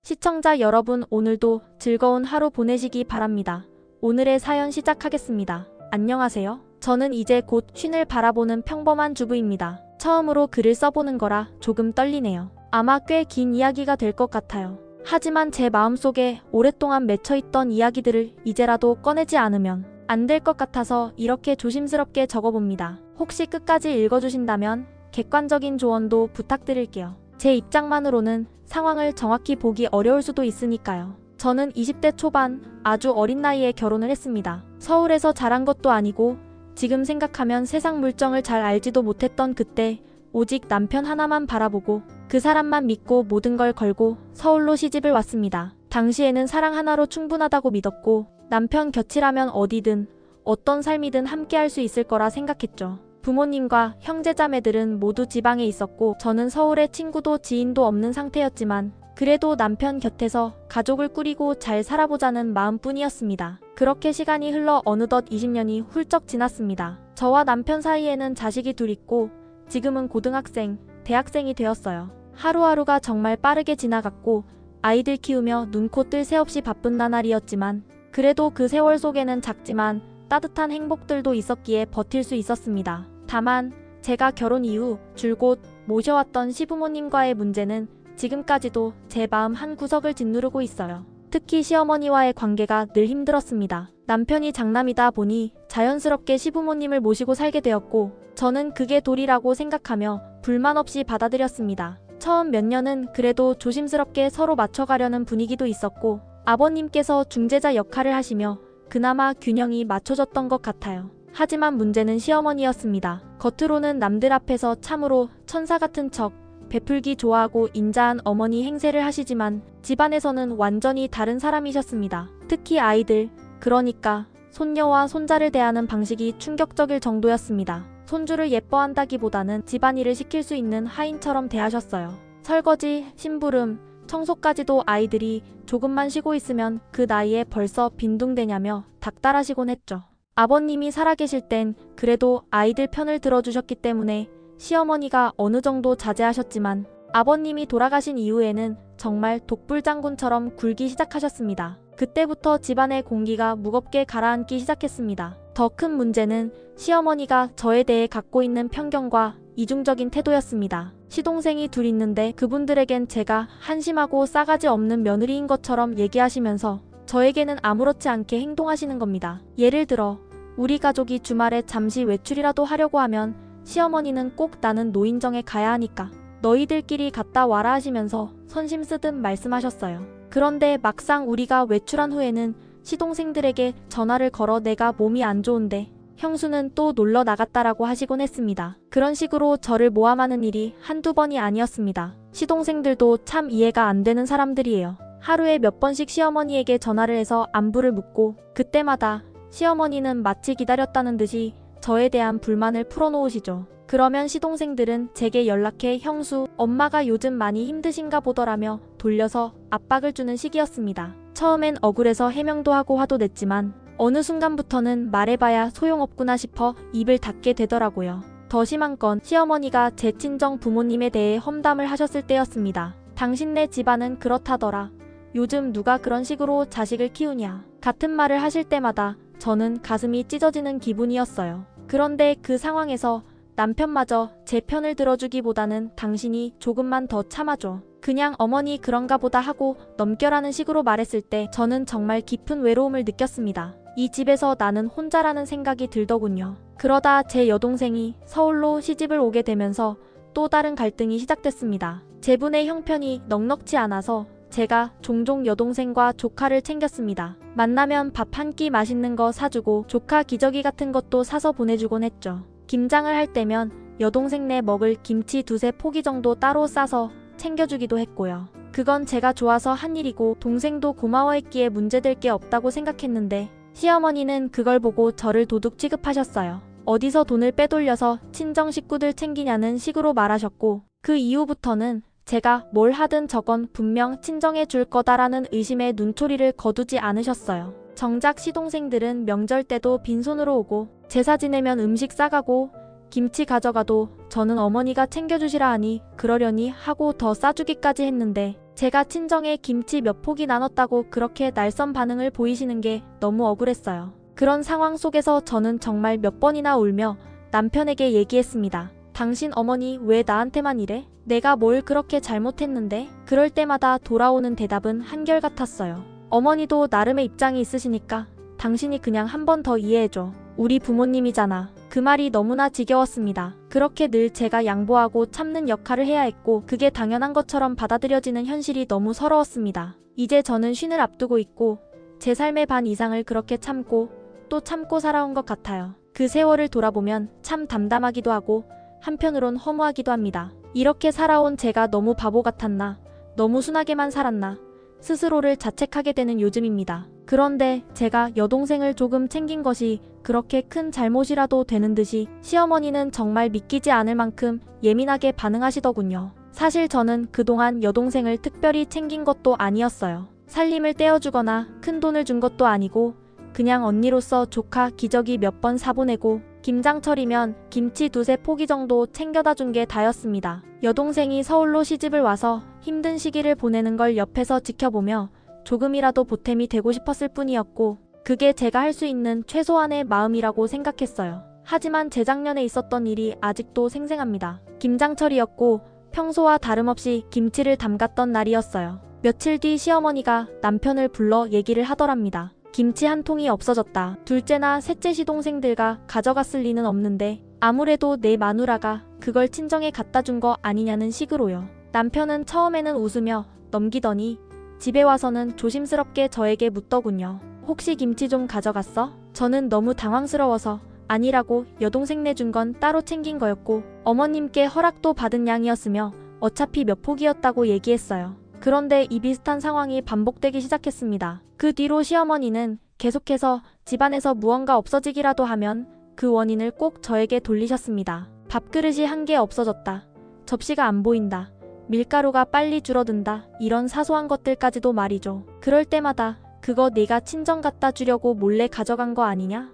시청자 여러분, 오늘도 즐거운 하루 보내시기 바랍니다. 오늘의 사연 시작하겠습니다. 안녕하세요. 저는 이제 곧 쉰을 바라보는 평범한 주부입니다. 처음으로 글을 써보는 거라 조금 떨리네요. 아마 꽤 긴 이야기가 될 것 같아요. 하지만 제 마음속에 오랫동안 맺혀있던 이야기들을 이제라도 꺼내지 않으면 안 될 것 같아서 이렇게 조심스럽게 적어봅니다. 혹시 끝까지 읽어주신다면 객관적인 조언도 부탁드릴게요. 제 입장만으로는 상황을 정확히 보기 어려울 수도 있으니까요. 저는 20대 초반 아주 어린 나이에 결혼을 했습니다. 서울에서 자란 것도 아니고 지금 생각하면 세상 물정을 잘 알지도 못했던 그때 오직 남편 하나만 바라보고 그 사람만 믿고 모든 걸 걸고 서울로 시집을 왔습니다. 당시에는 사랑 하나로 충분하다고 믿었고 남편 곁이라면 어디든 어떤 삶이든 함께할 수 있을 거라 생각했죠. 부모님과 형제자매들은 모두 지방에 있었고 저는 서울에 친구도 지인도 없는 상태였지만 그래도 남편 곁에서 가족을 꾸리고 잘 살아보자는 마음뿐이었습니다. 그렇게 시간이 흘러 어느덧 20년이 훌쩍 지났습니다. 저와 남편 사이에는 자식이 둘 있고 지금은 고등학생, 대학생이 되었어요. 하루하루가 정말 빠르게 지나갔고 아이들 키우며 눈코 뜰 새 없이 바쁜 나날이었지만 그래도 그 세월 속에는 작지만 따뜻한 행복들도 있었기에 버틸 수 있었습니다. 다만 제가 결혼 이후 줄곧 모셔왔던 시부모님과의 문제는 지금까지도 제 마음 한 구석을 짓누르고 있어요. 특히 시어머니와의 관계가 늘 힘들었습니다. 남편이 장남이다 보니 자연스럽게 시부모님을 모시고 살게 되었고 저는 그게 도리라고 생각하며 불만 없이 받아들였습니다. 처음 몇 년은 그래도 조심스럽게 서로 맞춰가려는 분위기도 있었고 아버님께서 중재자 역할을 하시며 그나마 균형이 맞춰졌던 것 같아요. 하지만 문제는 시어머니였습니다. 겉으로는 남들 앞에서 참으로 천사 같은 척 베풀기 좋아하고 인자한 어머니 행세를 하시지만 집안에서는 완전히 다른 사람이셨습니다. 특히 아이들, 그러니까 손녀와 손자를 대하는 방식이 충격적일 정도였습니다. 손주를 예뻐한다기보다는 집안일을 시킬 수 있는 하인처럼 대하셨어요. 설거지, 심부름, 청소까지도 아이들이 조금만 쉬고 있으면 그 나이에 벌써 빈둥대냐며 닥달하시곤 했죠. 아버님이 살아계실 땐 그래도 아이들 편을 들어주셨기 때문에 시어머니가 어느 정도 자제하셨지만 아버님이 돌아가신 이후에는 정말 독불장군처럼 굴기 시작하셨습니다. 그때부터 집안의 공기가 무겁게 가라앉기 시작했습니다. 더 큰 문제는 시어머니가 저에 대해 갖고 있는 편견과 이중적인 태도였습니다. 시동생이 둘 있는데 그분들에겐 제가 한심하고 싸가지 없는 며느리인 것처럼 얘기하시면서 저에게는 아무렇지 않게 행동하시는 겁니다. 예를 들어 우리 가족이 주말에 잠시 외출이라도 하려고 하면 시어머니는 꼭 나는 노인정에 가야 하니까 너희들끼리 갔다 와라 하시면서 선심 쓰듯 말씀하셨어요. 그런데 막상 우리가 외출한 후에는 시동생들에게 전화를 걸어 내가 몸이 안 좋은데 형수는 또 놀러 나갔다라고 하시곤 했습니다. 그런 식으로 저를 모함하는 일이 한두 번이 아니었습니다. 시동생들도 참 이해가 안 되는 사람들이에요. 하루에 몇 번씩 시어머니에게 전화를 해서 안부를 묻고 그때마다 시어머니는 마치 기다렸다는 듯이 저에 대한 불만을 풀어놓으시죠. 그러면 시동생들은 제게 연락해 형수, 엄마가 요즘 많이 힘드신가 보더라며 돌려서 압박을 주는 시기였습니다. 처음엔 억울해서 해명도 하고 화도 냈지만 어느 순간부터는 말해봐야 소용없구나 싶어 입을 닫게 되더라고요. 더 심한 건 시어머니가 제 친정 부모님에 대해 험담을 하셨을 때였습니다. 당신네 집안은 그렇다더라. 요즘 누가 그런 식으로 자식을 키우냐. 같은 말을 하실 때마다 저는 가슴이 찢어지는 기분이었어요. 그런데 그 상황에서 남편마저 제 편을 들어주기보다는 당신이 조금만 더 참아줘. 그냥 어머니 그런가 보다 하고 넘겨라는 식으로 말했을 때 저는 정말 깊은 외로움을 느꼈습니다. 이 집에서 나는 혼자라는 생각이 들더군요. 그러다 제 여동생이 서울로 시집을 오게 되면서 또 다른 갈등이 시작됐습니다. 제분의 형편이 넉넉지 않아서 제가 종종 여동생과 조카를 챙겼습니다. 만나면 밥 한 끼 맛있는 거 사주고 조카 기저귀 같은 것도 사서 보내주곤 했죠. 김장을 할 때면 여동생네 먹을 김치 두세 포기 정도 따로 싸서 챙겨주기도 했고요. 그건 제가 좋아서 한 일이고 동생도 고마워했기에 문제될 게 없다고 생각했는데 시어머니는 그걸 보고 저를 도둑 취급하셨어요. 어디서 돈을 빼돌려서 친정 식구들 챙기냐는 식으로 말하셨고 그 이후부터는 제가 뭘 하든 저건 분명 친정에 줄 거다라는 의심의 눈초리를 거두지 않으셨어요. 정작 시동생들은 명절 때도 빈손으로 오고 제사 지내면 음식 싸가고 김치 가져가도 저는 어머니가 챙겨주시라 하니 그러려니 하고 더 싸주기까지 했는데 제가 친정에 김치 몇 포기 나눴다고 그렇게 날선 반응을 보이시는 게 너무 억울했어요. 그런 상황 속에서 저는 정말 몇 번이나 울며 남편에게 얘기했습니다. 당신 어머니 왜 나한테만 이래? 내가 뭘 그렇게 잘못했는데? 그럴 때마다 돌아오는 대답은 한결같았어요. 어머니도 나름의 입장이 있으시니까 당신이 그냥 한 번 더 이해해줘. 우리 부모님이잖아. 그 말이 너무나 지겨웠습니다. 그렇게 늘 제가 양보하고 참는 역할을 해야 했고 그게 당연한 것처럼 받아들여지는 현실이 너무 서러웠습니다. 이제 저는 쉰을 앞두고 있고 제 삶의 반 이상을 그렇게 참고 또 참고 살아온 것 같아요. 그 세월을 돌아보면 참 담담하기도 하고 한편으론 허무하기도 합니다. 이렇게 살아온 제가 너무 바보 같았나? 너무 순하게만 살았나? 스스로를 자책하게 되는 요즘입니다. 그런데 제가 여동생을 조금 챙긴 것이 그렇게 큰 잘못이라도 되는 듯이 시어머니는 정말 믿기지 않을 만큼 예민하게 반응하시더군요. 사실 저는 그동안 여동생을 특별히 챙긴 것도 아니었어요. 살림을 떼어주거나 큰 돈을 준 것도 아니고 그냥 언니로서 조카 기저귀 몇 번 사보내고 김장철이면 김치 두세 포기 정도 챙겨다 준 게 다였습니다. 여동생이 서울로 시집을 와서 힘든 시기를 보내는 걸 옆에서 지켜보며 조금이라도 보탬이 되고 싶었을 뿐이었고 그게 제가 할 수 있는 최소한의 마음이라고 생각했어요. 하지만 재작년에 있었던 일이 아직도 생생합니다. 김장철이었고 평소와 다름없이 김치를 담갔던 날이었어요. 며칠 뒤 시어머니가 남편을 불러 얘기를 하더랍니다. 김치 한 통이 없어졌다. 둘째나 셋째 시동생들과 가져갔을 리는 없는데 아무래도 내 마누라가 그걸 친정에 갖다 준 거 아니냐는 식으로요. 남편은 처음에는 웃으며 넘기더니 집에 와서는 조심스럽게 저에게 묻더군요. 혹시 김치 좀 가져갔어? 저는 너무 당황스러워서 아니라고 여동생 내준 건 따로 챙긴 거였고 어머님께 허락도 받은 양이었으며 어차피 몇 포기였다고 얘기했어요. 그런데 이 비슷한 상황이 반복되기 시작했습니다. 그 뒤로 시어머니는 계속해서 집안에서 무언가 없어지기라도 하면 그 원인을 꼭 저에게 돌리셨습니다. 밥그릇이 한 개 없어졌다. 접시가 안 보인다. 밀가루가 빨리 줄어든다. 이런 사소한 것들까지도 말이죠. 그럴 때마다 그거 내가 친정 갖다 주려고 몰래 가져간 거 아니냐?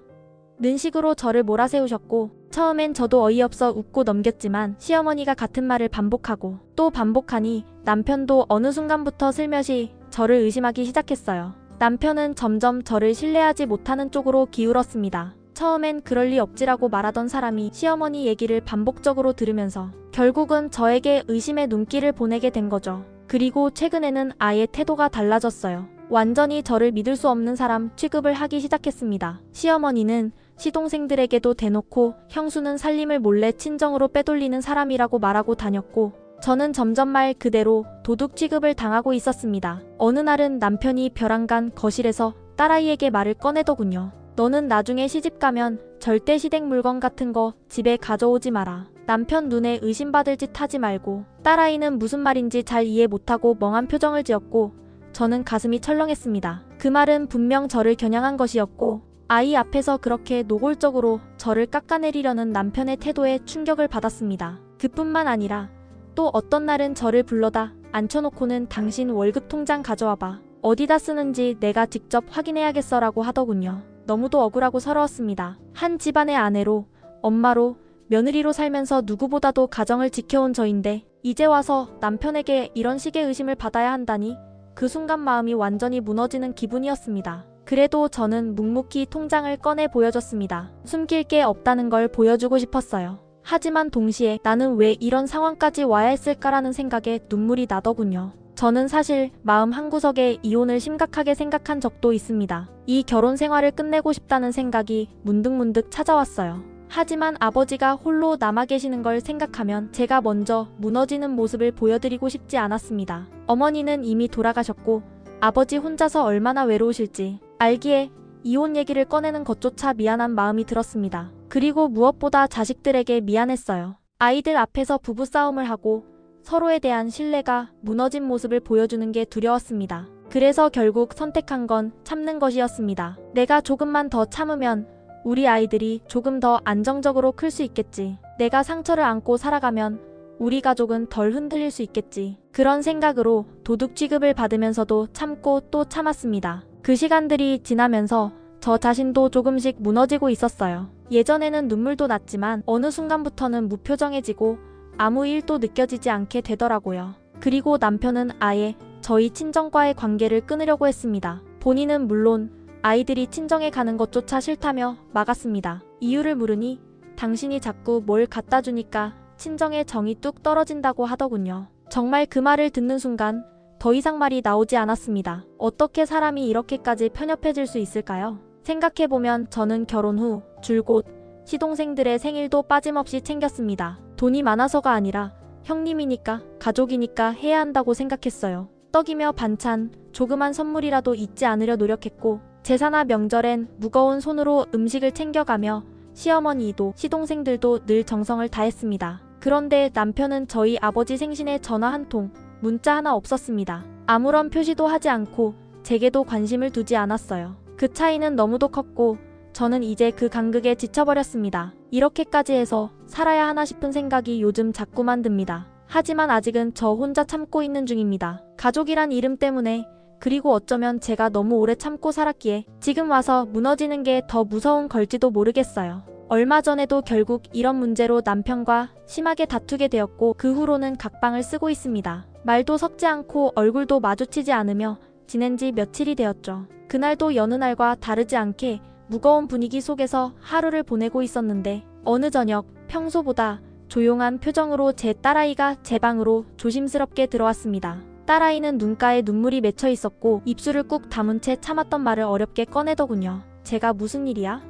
는 식으로 저를 몰아세우셨고 처음엔 저도 어이없어 웃고 넘겼지만 시어머니가 같은 말을 반복하고 또 반복하니 남편도 어느 순간부터 슬며시 저를 의심하기 시작했어요. 남편은 점점 저를 신뢰하지 못하는 쪽으로 기울었습니다. 처음엔 그럴 리 없지라고 말하던 사람이 시어머니 얘기를 반복적으로 들으면서 결국은 저에게 의심의 눈길을 보내게 된 거죠. 그리고 최근에는 아예 태도가 달라졌어요. 완전히 저를 믿을 수 없는 사람 취급을 하기 시작했습니다. 시어머니는 시동생들에게도 대놓고 형수는 살림을 몰래 친정으로 빼돌리는 사람이라고 말하고 다녔고 저는 점점 말 그대로 도둑 취급을 당하고 있었습니다. 어느 날은 남편이 벼랑간 거실에서 딸아이에게 말을 꺼내더군요. 너는 나중에 시집가면 절대 시댁 물건 같은 거 집에 가져오지 마라. 남편 눈에 의심받을 짓 하지 말고. 딸아이는 무슨 말인지 잘 이해 못하고 멍한 표정을 지었고 저는 가슴이 철렁했습니다. 그 말은 분명 저를 겨냥한 것이었고 아이 앞에서 그렇게 노골적으로 저를 깎아내리려는 남편의 태도에 충격을 받았습니다. 그뿐만 아니라 또 어떤 날은 저를 불러다 앉혀놓고는 당신 월급 통장 가져와봐. 어디다 쓰는지 내가 직접 확인해야겠어 라고 하더군요. 너무도 억울하고 서러웠습니다. 한 집안의 아내로, 엄마로, 며느리로 살면서 누구보다도 가정을 지켜온 저인데 이제 와서 남편에게 이런 식의 의심을 받아야 한다니 그 순간 마음이 완전히 무너지는 기분이었습니다. 그래도 저는 묵묵히 통장을 꺼내 보여줬습니다. 숨길 게 없다는 걸 보여주고 싶었어요. 하지만 동시에 나는 왜 이런 상황까지 와야 했을까라는 생각에 눈물이 나더군요. 저는 사실 마음 한구석에 이혼을 심각하게 생각한 적도 있습니다. 이 결혼 생활을 끝내고 싶다는 생각이 문득문득 찾아왔어요. 하지만 아버지가 홀로 남아 계시는 걸 생각하면 제가 먼저 무너지는 모습을 보여드리고 싶지 않았습니다. 어머니는 이미 돌아가셨고 아버지 혼자서 얼마나 외로우실지 알기에 이혼 얘기를 꺼내는 것조차 미안한 마음이 들었습니다. 그리고 무엇보다 자식들에게 미안했어요. 아이들 앞에서 부부싸움을 하고 서로에 대한 신뢰가 무너진 모습을 보여주는 게 두려웠습니다. 그래서 결국 선택한 건 참는 것이었습니다. 내가 조금만 더 참으면 우리 아이들이 조금 더 안정적으로 클 수 있겠지. 내가 상처를 안고 살아가면 우리 가족은 덜 흔들릴 수 있겠지. 그런 생각으로 도둑 취급을 받으면서도 참고 또 참았습니다. 그 시간들이 지나면서 저 자신도 조금씩 무너지고 있었어요. 예전에는 눈물도 났지만 어느 순간부터는 무표정해지고 아무 일도 느껴지지 않게 되더라고요. 그리고 남편은 아예 저희 친정과의 관계를 끊으려고 했습니다. 본인은 물론 아이들이 친정에 가는 것조차 싫다며 막았습니다. 이유를 물으니 당신이 자꾸 뭘 갖다 주니까 친정의 정이 뚝 떨어진다고 하더군요. 정말 그 말을 듣는 순간 더 이상 말이 나오지 않았습니다. 어떻게 사람이 이렇게까지 편협해질 수 있을까요? 생각해보면 저는 결혼 후 줄곧 시동생들의 생일도 빠짐없이 챙겼습니다. 돈이 많아서가 아니라 형님이니까 가족이니까 해야 한다고 생각했어요. 떡이며 반찬, 조그만 선물이라도 잊지 않으려 노력했고 제사나 명절엔 무거운 손으로 음식을 챙겨가며 시어머니도 시동생들도 늘 정성을 다했습니다. 그런데 남편은 저희 아버지 생신에 전화 한 통, 문자 하나 없었습니다. 아무런 표시도 하지 않고 제게도 관심을 두지 않았어요. 그 차이는 너무도 컸고 저는 이제 그 간극에 지쳐버렸습니다. 이렇게까지 해서 살아야 하나 싶은 생각이 요즘 자꾸만 듭니다. 하지만 아직은 저 혼자 참고 있는 중입니다. 가족이란 이름 때문에, 그리고 어쩌면 제가 너무 오래 참고 살았기에 지금 와서 무너지는 게 더 무서운 걸지도 모르겠어요. 얼마 전에도 결국 이런 문제로 남편과 심하게 다투게 되었고 그 후로는 각방을 쓰고 있습니다. 말도 섞지 않고 얼굴도 마주치지 않으며 지낸 지 며칠이 되었죠. 그날도 여느 날과 다르지 않게 무거운 분위기 속에서 하루를 보내고 있었는데 어느 저녁 평소보다 조용한 표정으로 제 딸아이가 제 방으로 조심스럽게 들어왔습니다. 딸아이는 눈가에 눈물이 맺혀 있었고 입술을 꾹 다문 채 참았던 말을 어렵게 꺼내더군요. 제가 무슨 일이야?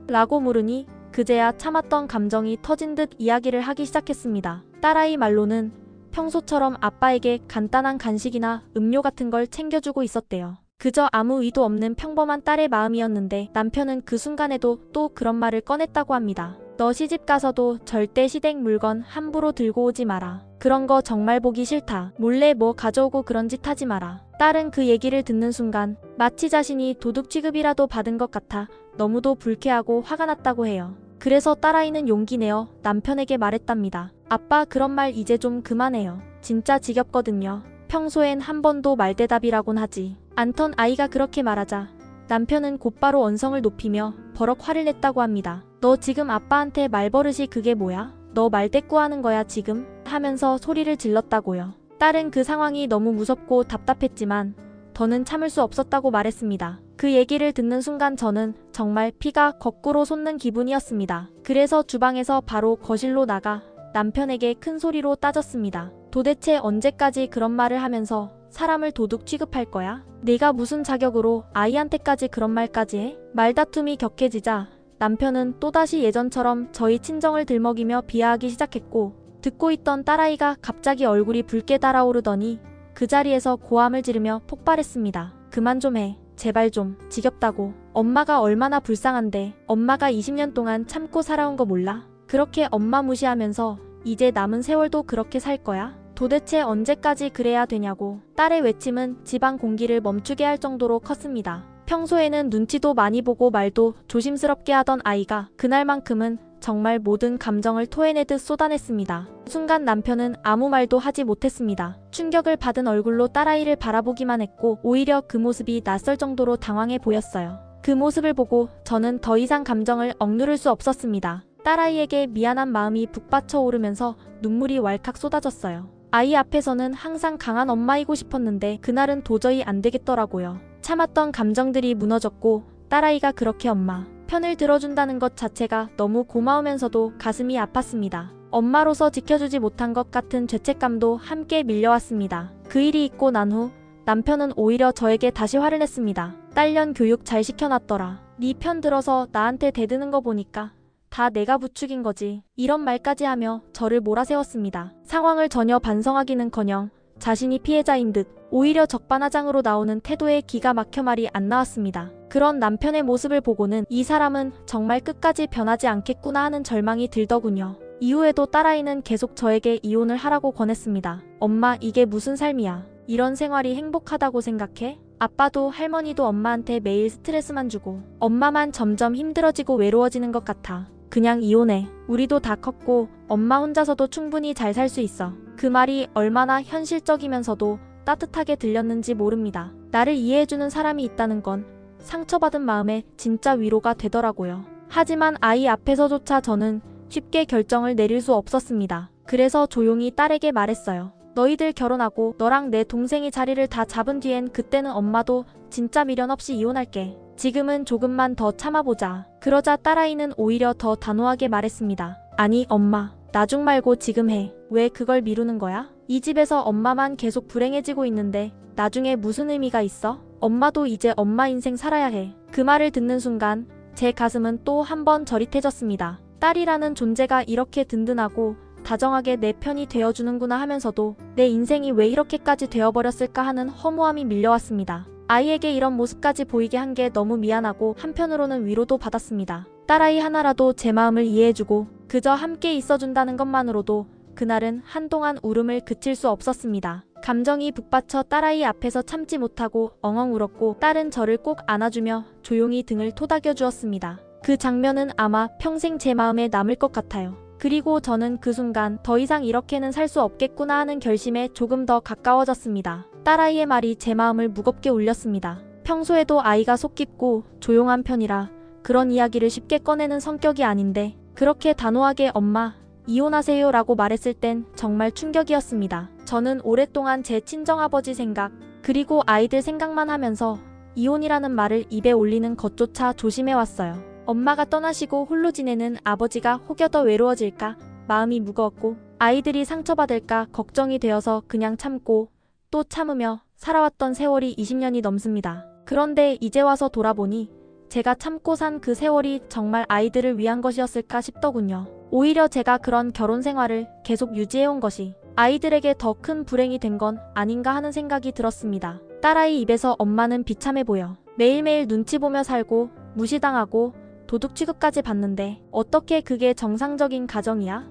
라고 물으니 그제야 참았던 감정이 터진 듯 이야기를 하기 시작했습니다. 딸아이 말로는 평소처럼 아빠에게 간단한 간식이나 음료 같은 걸 챙겨주고 있었대요. 그저 아무 의도 없는 평범한 딸의 마음이었는데 남편은 그 순간에도 또 그런 말을 꺼냈다고 합니다. 너 시집 가서도 절대 시댁 물건 함부로 들고 오지 마라. 그런 거 정말 보기 싫다. 몰래 뭐 가져오고 그런 짓 하지 마라. 딸은 그 얘기를 듣는 순간 마치 자신이 도둑 취급이라도 받은 것 같아 너무도 불쾌하고 화가 났다고 해요. 그래서 딸아이는 용기 내어 남편에게 말했답니다. 아빠 그런 말 이제 좀 그만해요. 진짜 지겹거든요. 평소엔 한 번도 말대답이라곤 하지 않던 아이가 그렇게 말하자 남편은 곧바로 언성을 높이며 버럭 화를 냈다고 합니다. 너 지금 아빠한테 말버릇이 그게 뭐야? 너 말대꾸하는 거야 지금? 하면서 소리를 질렀다고요. 딸은 그 상황이 너무 무섭고 답답했지만 더는 참을 수 없었다고 말했습니다. 그 얘기를 듣는 순간 저는 정말 피가 거꾸로 솟는 기분이었습니다. 그래서 주방에서 바로 거실로 나가 남편에게 큰 소리로 따졌습니다. 도대체 언제까지 그런 말을 하면서 사람을 도둑 취급할 거야? 내가 무슨 자격으로 아이한테까지 그런 말까지 해? 말다툼이 격해지자 남편은 또다시 예전처럼 저희 친정을 들먹이며 비하하기 시작했고 듣고 있던 딸아이가 갑자기 얼굴이 붉게 달아오르더니 그 자리에서 고함을 지르며 폭발했습니다. 그만 좀 해. 제발 좀. 지겹다고. 엄마가 얼마나 불쌍한데. 엄마가 20년 동안 참고 살아온 거 몰라? 그렇게 엄마 무시하면서 이제 남은 세월도 그렇게 살 거야? 도대체 언제까지 그래야 되냐고. 딸의 외침은 집안 공기를 멈추게 할 정도로 컸습니다. 평소에는 눈치도 많이 보고 말도 조심스럽게 하던 아이가 그날만큼은 정말 모든 감정을 토해내듯 쏟아냈습니다. 순간 남편은 아무 말도 하지 못했습니다. 충격을 받은 얼굴로 딸아이를 바라보기만 했고 오히려 그 모습이 낯설 정도로 당황해 보였어요. 그 모습을 보고 저는 더 이상 감정을 억누를 수 없었습니다. 딸아이에게 미안한 마음이 북받쳐 오르면서 눈물이 왈칵 쏟아졌어요. 아이 앞에서는 항상 강한 엄마이고 싶었는데 그날은 도저히 안 되겠더라고요. 참았던 감정들이 무너졌고 딸아이가 그렇게 엄마 편을 들어준다는 것 자체가 너무 고마우면서도 가슴이 아팠습니다. 엄마로서 지켜주지 못한 것 같은 죄책감도 함께 밀려왔습니다. 그 일이 있고 난 후 남편은 오히려 저에게 다시 화를 냈습니다. 딸년 교육 잘 시켜놨더라. 네 편 들어서 나한테 대드는 거 보니까 다 내가 부추긴 거지. 이런 말까지 하며 저를 몰아세웠습니다. 상황을 전혀 반성하기는커녕 자신이 피해자인 듯 오히려 적반하장으로 나오는 태도에 기가 막혀 말이 안 나왔습니다. 그런 남편의 모습을 보고는 이 사람은 정말 끝까지 변하지 않겠구나 하는 절망이 들더군요. 이후에도 딸아이는 계속 저에게 이혼을 하라고 권했습니다. 엄마 이게 무슨 삶이야. 이런 생활이 행복하다고 생각해? 아빠도 할머니도 엄마한테 매일 스트레스만 주고 엄마만 점점 힘들어지고 외로워지는 것 같아. 그냥 이혼해. 우리도 다 컸고 엄마 혼자서도 충분히 잘 살 수 있어. 그 말이 얼마나 현실적이면서도 따뜻하게 들렸는지 모릅니다. 나를 이해해주는 사람이 있다는 건 상처받은 마음에 진짜 위로가 되더라고요. 하지만 아이 앞에서조차 저는 쉽게 결정을 내릴 수 없었습니다. 그래서 조용히 딸에게 말했어요. 너희들 결혼하고 너랑 내 동생이 자리를 다 잡은 뒤엔 그때는 엄마도 진짜 미련 없이 이혼할게. 지금은 조금만 더 참아보자. 그러자 딸아이는 오히려 더 단호하게 말했습니다. 아니 엄마, 나중 말고 지금 해. 왜 그걸 미루는 거야? 이 집에서 엄마만 계속 불행해지고 있는데 나중에 무슨 의미가 있어? 엄마도 이제 엄마 인생 살아야 해. 그 말을 듣는 순간 제 가슴은 또 한 번 저릿해졌습니다. 딸이라는 존재가 이렇게 든든하고 다정하게 내 편이 되어주는구나 하면서도 내 인생이 왜 이렇게까지 되어버렸을까 하는 허무함이 밀려왔습니다. 아이에게 이런 모습까지 보이게 한 게 너무 미안하고 한편으로는 위로도 받았습니다. 딸아이 하나라도 제 마음을 이해해주고 그저 함께 있어준다는 것만으로도 그날은 한동안 울음을 그칠 수 없었습니다. 감정이 북받쳐 딸아이 앞에서 참지 못하고 엉엉 울었고 딸은 저를 꼭 안아주며 조용히 등을 토닥여 주었습니다. 그 장면은 아마 평생 제 마음에 남을 것 같아요. 그리고 저는 그 순간 더 이상 이렇게는 살 수 없겠구나 하는 결심에 조금 더 가까워졌습니다. 딸아이의 말이 제 마음을 무겁게 울렸습니다. 평소에도 아이가 속 깊고 조용한 편이라 그런 이야기를 쉽게 꺼내는 성격이 아닌데 그렇게 단호하게 엄마, 이혼하세요 라고 말했을 땐 정말 충격이었습니다. 저는 오랫동안 제 친정아버지 생각, 그리고 아이들 생각만 하면서 이혼이라는 말을 입에 올리는 것조차 조심해왔어요. 엄마가 떠나시고 홀로 지내는 아버지가 혹여 더 외로워질까 마음이 무거웠고 아이들이 상처받을까 걱정이 되어서 그냥 참고 또 참으며 살아왔던 세월이 20년이 넘습니다. 그런데 이제 와서 돌아보니 제가 참고 산 그 세월이 정말 아이들을 위한 것이었을까 싶더군요. 오히려 제가 그런 결혼 생활을 계속 유지해온 것이 아이들에게 더 큰 불행이 된 건 아닌가 하는 생각이 들었습니다. 딸아이 입에서 엄마는 비참해 보여. 매일매일 눈치 보며 살고 무시당하고 도둑 취급까지 받는데 어떻게 그게 정상적인 가정이야?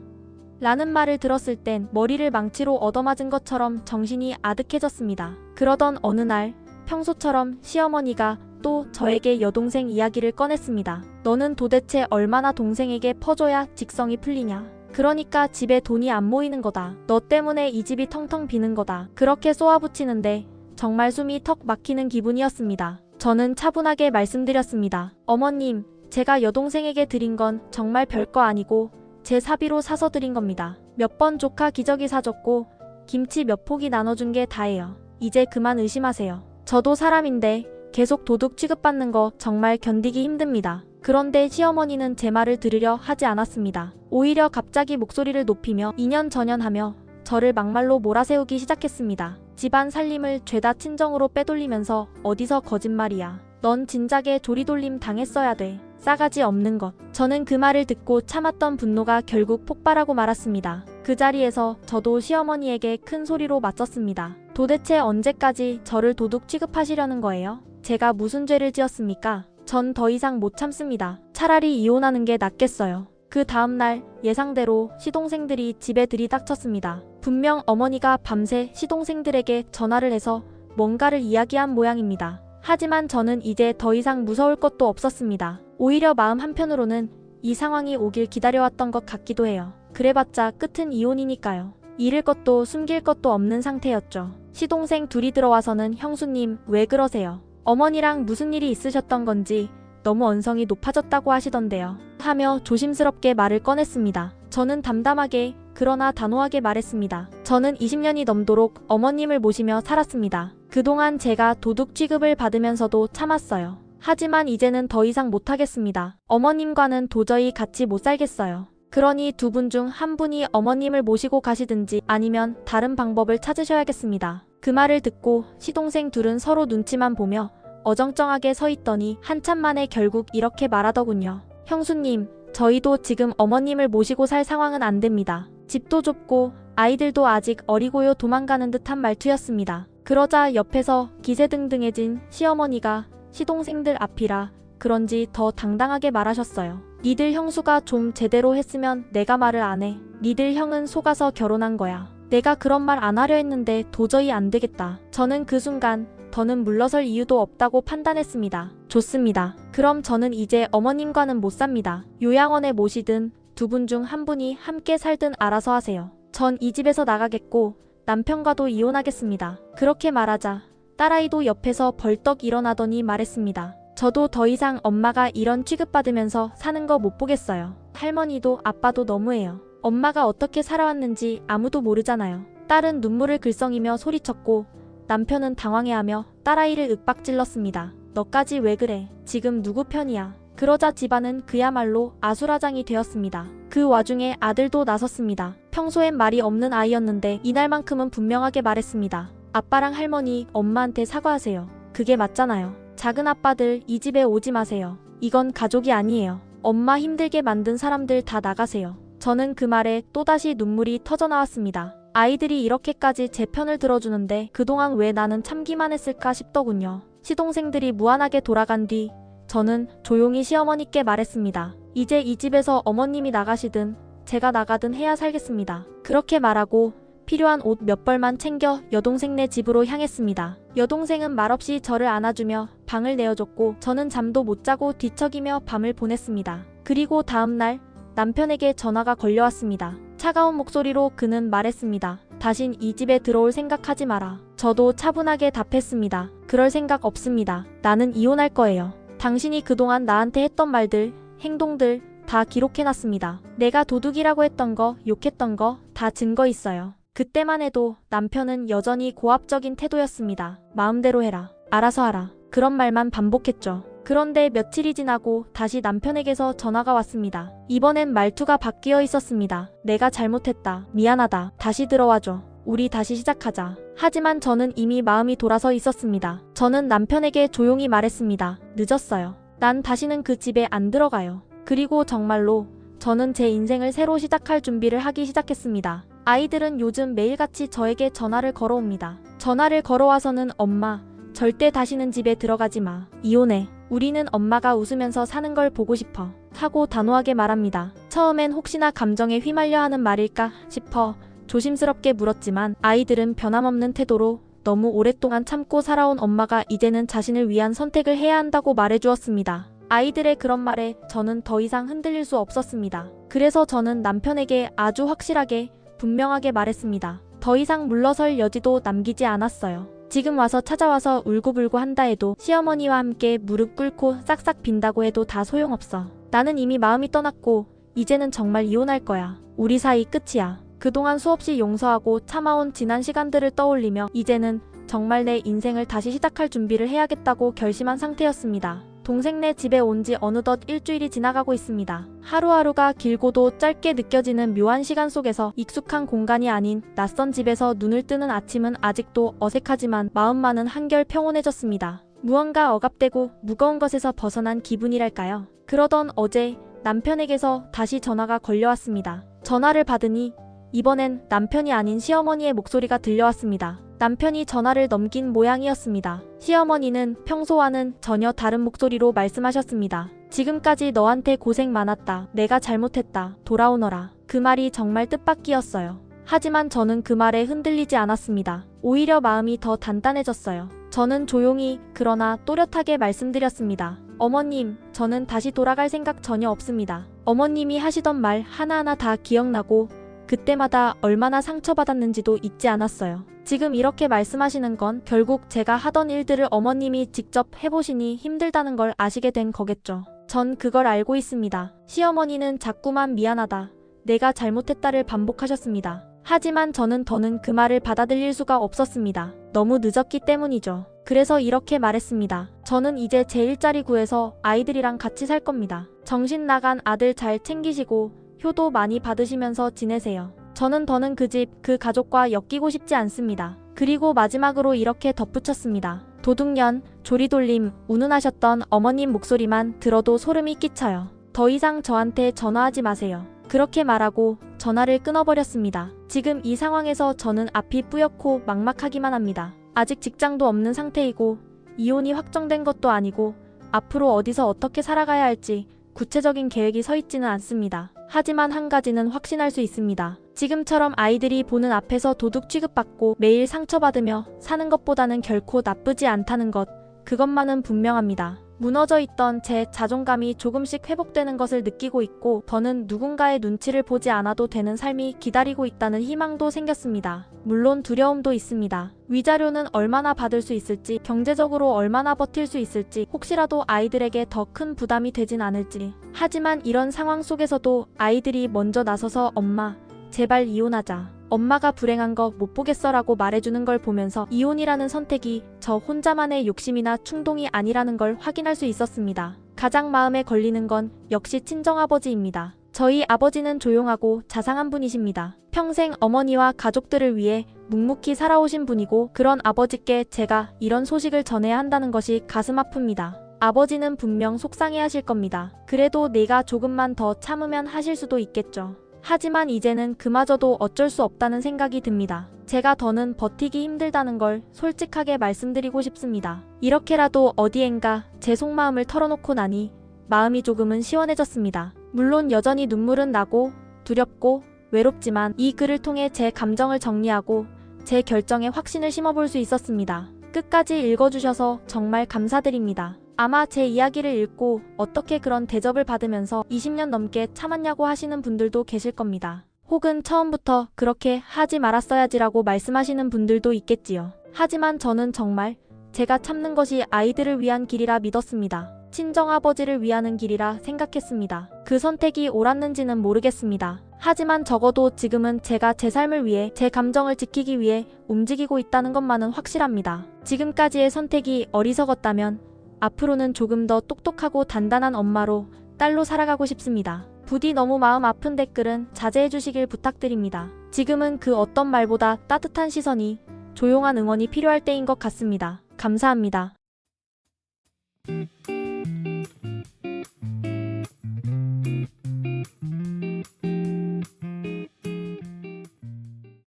라는 말을 들었을 땐 머리를 망치로 얻어맞은 것처럼 정신이 아득해졌습니다. 그러던 어느 날 평소처럼 시어머니가 또 저에게 여동생 이야기를 꺼냈습니다. 너는 도대체 얼마나 동생에게 퍼줘야 직성이 풀리냐? 그러니까 집에 돈이 안 모이는 거다. 너 때문에 이 집이 텅텅 비는 거다. 그렇게 쏘아붙이는데 정말 숨이 턱 막히는 기분이었습니다. 저는 차분하게 말씀드렸습니다. 어머님, 제가 여동생에게 드린 건 정말 별거 아니고 제 사비로 사서 드린 겁니다. 몇 번 조카 기저귀 사줬고 김치 몇 포기 나눠준 게 다예요. 이제 그만 의심하세요. 저도 사람인데 계속 도둑 취급받는 거 정말 견디기 힘듭니다. 그런데 시어머니는 제 말을 들으려 하지 않았습니다. 오히려 갑자기 목소리를 높이며 이년저년하며 저를 막말로 몰아세우기 시작했습니다. 집안 살림을 죄다 친정으로 빼돌리면서 어디서 거짓말이야. 넌 진작에 조리돌림 당했어야 돼. 싸가지 없는 것. 저는 그 말을 듣고 참았던 분노가 결국 폭발하고 말았습니다. 그 자리에서 저도 시어머니에게 큰 소리로 맞섰습니다. 도대체 언제까지 저를 도둑 취급하시려는 거예요? 제가 무슨 죄를 지었습니까? 전 더 이상 못 참습니다. 차라리 이혼하는 게 낫겠어요. 그 다음날 예상대로 시동생들이 집에 들이닥쳤습니다. 분명 어머니가 밤새 시동생들에게 전화를 해서 뭔가를 이야기한 모양입니다. 하지만 저는 이제 더 이상 무서울 것도 없었습니다. 오히려 마음 한편으로는 이 상황이 오길 기다려왔던 것 같기도 해요. 그래봤자 끝은 이혼이니까요. 잃을 것도 숨길 것도 없는 상태였죠. 시동생 둘이 들어와서는 형수님 왜 그러세요? 어머니랑 무슨 일이 있으셨던 건지 너무 언성이 높아졌다고 하시던데요. 하며 조심스럽게 말을 꺼냈습니다. 저는 담담하게 그러나 단호하게 말했습니다. 저는 20년이 넘도록 어머님을 모시며 살았습니다. 그동안 제가 도둑 취급을 받으면서도 참았어요. 하지만 이제는 더 이상 못하겠습니다. 어머님과는 도저히 같이 못 살겠어요. 그러니 두 분 중 한 분이 어머님을 모시고 가시든지 아니면 다른 방법을 찾으셔야겠습니다. 그 말을 듣고 시동생 둘은 서로 눈치만 보며 어정쩡하게 서 있더니 한참 만에 결국 이렇게 말하더군요. 형수님, 저희도 지금 어머님을 모시고 살 상황은 안 됩니다. 집도 좁고 아이들도 아직 어리고요 도망가는 듯한 말투였습니다. 그러자 옆에서 기세등등해진 시어머니가 시동생들 앞이라 그런지 더 당당하게 말하셨어요. 니들 형수가 좀 제대로 했으면 내가 말을 안 해. 니들 형은 속아서 결혼한 거야. 내가 그런 말 안 하려 했는데 도저히 안 되겠다. 저는 그 순간 더는 물러설 이유도 없다고 판단했습니다. 좋습니다. 그럼 저는 이제 어머님과는 못 삽니다. 요양원에 모시든 두 분 중 한 분이 함께 살든 알아서 하세요. 전 이 집에서 나가겠고 남편과도 이혼하겠습니다. 그렇게 말하자 딸아이도 옆에서 벌떡 일어나더니 말했습니다. 저도 더 이상 엄마가 이런 취급받으면서 사는 거 못 보겠어요. 할머니도 아빠도 너무해요. 엄마가 어떻게 살아왔는지 아무도 모르잖아요. 딸은 눈물을 글썽이며 소리쳤고 남편은 당황해하며 딸아이를 윽박질렀습니다. 너까지 왜 그래? 지금 누구 편이야? 그러자 집안은 그야말로 아수라장이 되었습니다. 그 와중에 아들도 나섰습니다. 평소엔 말이 없는 아이였는데 이날만큼은 분명하게 말했습니다. 아빠랑 할머니, 엄마한테 사과하세요. 그게 맞잖아요. 작은 아빠들 이 집에 오지 마세요. 이건 가족이 아니에요. 엄마 힘들게 만든 사람들 다 나가세요. 저는 그 말에 또다시 눈물이 터져나왔습니다. 아이들이 이렇게까지 제 편을 들어주는데 그동안 왜 나는 참기만 했을까 싶더군요. 시동생들이 무한하게 돌아간 뒤 저는 조용히 시어머니께 말했습니다. 이제 이 집에서 어머님이 나가시든 제가 나가든 해야 살겠습니다. 그렇게 말하고 필요한 옷 몇 벌만 챙겨 여동생네 집으로 향했습니다. 여동생은 말없이 저를 안아주며 방을 내어줬고 저는 잠도 못 자고 뒤척이며 밤을 보냈습니다. 그리고 다음날 남편에게 전화가 걸려왔습니다. 차가운 목소리로 그는 말했습니다. 다신 이 집에 들어올 생각하지 마라. 저도 차분하게 답했습니다. 그럴 생각 없습니다. 나는 이혼할 거예요. 당신이 그동안 나한테 했던 말들, 행동들 다 기록해놨습니다. 내가 도둑이라고 했던 거, 욕했던 거 다 증거 있어요. 그때만 해도 남편은 여전히 고압적인 태도였습니다. 마음대로 해라. 알아서 하라. 그런 말만 반복했죠. 그런데 며칠이 지나고 다시 남편에게서 전화가 왔습니다. 이번엔 말투가 바뀌어 있었습니다. 내가 잘못했다. 미안하다. 다시 들어와줘. 우리 다시 시작하자. 하지만 저는 이미 마음이 돌아서 있었습니다. 저는 남편에게 조용히 말했습니다. 늦었어요. 난 다시는 그 집에 안 들어가요. 그리고 정말로 저는 제 인생을 새로 시작할 준비를 하기 시작했습니다. 아이들은 요즘 매일같이 저에게 전화를 걸어옵니다. 전화를 걸어와서는 엄마, 절대 다시는 집에 들어가지 마. 이혼해. 우리는 엄마가 웃으면서 사는 걸 보고 싶어. 하고 단호하게 말합니다. 처음엔 혹시나 감정에 휘말려 하는 말일까 싶어 조심스럽게 물었지만 아이들은 변함없는 태도로 너무 오랫동안 참고 살아온 엄마가 이제는 자신을 위한 선택을 해야 한다고 말해주었습니다. 아이들의 그런 말에 저는 더 이상 흔들릴 수 없었습니다. 그래서 저는 남편에게 아주 확실하게 분명하게 말했습니다. 더 이상 물러설 여지도 남기지 않았어요. 지금 와서 찾아와서 울고불고 한다 해도 시어머니와 함께 무릎 꿇고 싹싹 빈다고 해도 다 소용없어. 나는 이미 마음이 떠났고 이제는 정말 이혼할 거야. 우리 사이 끝이야. 그동안 수없이 용서하고 참아온 지난 시간들을 떠올리며 이제는 정말 내 인생을 다시 시작할 준비를 해야겠다고 결심한 상태였습니다. 동생네 집에 온 지 어느덧 일주일이 지나가고 있습니다. 하루하루가 길고도 짧게 느껴지는 묘한 시간 속에서 익숙한 공간이 아닌 낯선 집에서 눈을 뜨는 아침은 아직도 어색하지만 마음만은 한결 평온해졌습니다. 무언가 억압되고 무거운 것에서 벗어난 기분이랄까요. 그러던 어제 남편에게서 다시 전화가 걸려왔습니다. 전화를 받으니 이번엔 남편이 아닌 시어머니의 목소리가 들려왔습니다. 남편이 전화를 넘긴 모양이었습니다. 시어머니는 평소와는 전혀 다른 목소리로 말씀하셨습니다. 지금까지 너한테 고생 많았다. 내가 잘못했다. 돌아오너라. 그 말이 정말 뜻밖이었어요. 하지만 저는 그 말에 흔들리지 않았습니다. 오히려 마음이 더 단단해졌어요. 저는 조용히 그러나 또렷하게 말씀드렸습니다. 어머님, 저는 다시 돌아갈 생각 전혀 없습니다. 어머님이 하시던 말 하나하나 다 기억나고 그때마다 얼마나 상처받았는지도 잊지 않았어요. 지금 이렇게 말씀하시는 건 결국 제가 하던 일들을 어머님이 직접 해보시니 힘들다는 걸 아시게 된 거겠죠. 전 그걸 알고 있습니다. 시어머니는 자꾸만 미안하다, 내가 잘못했다를 반복하셨습니다. 하지만 저는 더는 그 말을 받아들일 수가 없었습니다. 너무 늦었기 때문이죠. 그래서 이렇게 말했습니다. 저는 이제 제 일자리 구해서 아이들이랑 같이 살 겁니다. 정신 나간 아들 잘 챙기시고 효도 많이 받으시면서 지내세요. 저는 더는 그 집, 그 가족과 엮이고 싶지 않습니다. 그리고 마지막으로 이렇게 덧붙였습니다. 도둑년, 조리돌림, 운운하셨던 어머님 목소리만 들어도 소름이 끼쳐요. 더 이상 저한테 전화하지 마세요. 그렇게 말하고 전화를 끊어버렸습니다. 지금 이 상황에서 저는 앞이 뿌옇고 막막하기만 합니다. 아직 직장도 없는 상태이고 이혼이 확정된 것도 아니고 앞으로 어디서 어떻게 살아가야 할지 구체적인 계획이 서 있지는 않습니다. 하지만 한 가지는 확신할 수 있습니다. 지금처럼 아이들이 보는 앞에서 도둑 취급받고 매일 상처받으며 사는 것보다는 결코 나쁘지 않다는 것, 그것만은 분명합니다. 무너져 있던 제 자존감이 조금씩 회복되는 것을 느끼고 있고 더는 누군가의 눈치를 보지 않아도 되는 삶이 기다리고 있다는 희망도 생겼습니다. 물론 두려움도 있습니다. 위자료는 얼마나 받을 수 있을지, 경제적으로 얼마나 버틸 수 있을지, 혹시라도 아이들에게 더 큰 부담이 되진 않을지. 하지만 이런 상황 속에서도 아이들이 먼저 나서서 엄마, 제발 이혼하자. 엄마가 불행한 거 못 보겠어라고 말해주는 걸 보면서 이혼이라는 선택이 저 혼자만의 욕심이나 충동이 아니라는 걸 확인할 수 있었습니다. 가장 마음에 걸리는 건 역시 친정아버지입니다. 저희 아버지는 조용하고 자상한 분이십니다. 평생 어머니와 가족들을 위해 묵묵히 살아오신 분이고 그런 아버지께 제가 이런 소식을 전해야 한다는 것이 가슴 아픕니다. 아버지는 분명 속상해하실 겁니다. 그래도 내가 조금만 더 참으면 하실 수도 있겠죠. 하지만 이제는 그마저도 어쩔 수 없다는 생각이 듭니다. 제가 더는 버티기 힘들다는 걸 솔직하게 말씀드리고 싶습니다. 이렇게라도 어디엔가 제 속마음을 털어놓고 나니 마음이 조금은 시원해졌습니다. 물론 여전히 눈물은 나고 두렵고 외롭지만 이 글을 통해 제 감정을 정리하고 제 결정에 확신을 심어볼 수 있었습니다. 끝까지 읽어주셔서 정말 감사드립니다. 아마 제 이야기를 읽고 어떻게 그런 대접을 받으면서 20년 넘게 참았냐고 하시는 분들도 계실 겁니다. 혹은 처음부터 그렇게 하지 말았어야지라고 말씀하시는 분들도 있겠지요. 하지만 저는 정말 제가 참는 것이 아이들을 위한 길이라 믿었습니다. 친정아버지를 위하는 길이라 생각했습니다. 그 선택이 옳았는지는 모르겠습니다. 하지만 적어도 지금은 제가 제 삶을 위해 제 감정을 지키기 위해 움직이고 있다는 것만은 확실합니다. 지금까지의 선택이 어리석었다면 앞으로는 조금 더 똑똑하고 단단한 엄마로 딸로 살아가고 싶습니다. 부디 너무 마음 아픈 댓글은 자제해 주시길 부탁드립니다. 지금은 그 어떤 말보다 따뜻한 시선이, 조용한 응원이 필요할 때인 것 같습니다. 감사합니다.